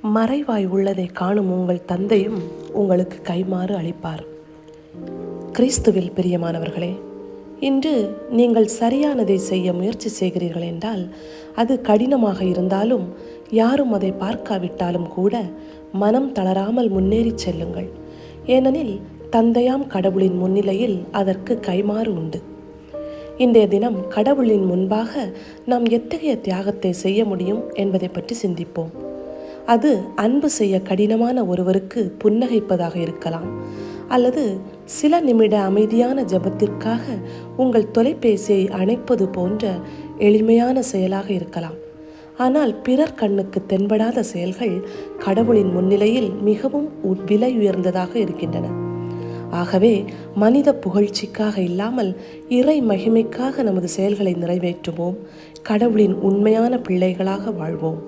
மறைவாய் உள்ளதை காணும் உங்கள் தந்தையும் உங்களுக்கு கைமாறு அளிப்பார். கிறிஸ்துவில் பிரியமானவர்களே, இன்று நீங்கள் சரியானதை செய்ய முயற்சி செய்கிறீர்கள் என்றால் அது கடினமாக இருந்தாலும் யாரும் அதை பார்க்காவிட்டாலும் கூட மனம் தளராமல் முன்னேறி செல்லுங்கள். ஏனெனில் தந்தையாம் கடவுளின் முன்னிலையில் அதற்கு கைமாறு உண்டு. இன்றைய தினம் கடவுளின் முன்பாக நாம் எத்தகைய தியாகத்தை செய்ய முடியும் என்பதை பற்றி சிந்திப்போம். அது அன்பு செய்ய கடினமான ஒருவருக்கு புன்னகைப்பதாக இருக்கலாம், அல்லது சில நிமிட அமைதியான ஜெபத்திற்காக உங்கள் தொலைபேசியை அணைப்பது போன்ற எளிமையான செயலாக இருக்கலாம். ஆனால் பிறர் கண்ணுக்கு தென்படாத செயல்கள் கடவுளின் முன்னிலையில் மிகவும் விலை உயர்ந்ததாக இருக்கின்றன. ஆகவே மனித புகழ்ச்சிக்காக இல்லாமல் இறை மகிமைக்காக நமது செயல்களை நிறைவேற்றுவோம். கடவுளின் உண்மையான பிள்ளைகளாக வாழ்வோம்.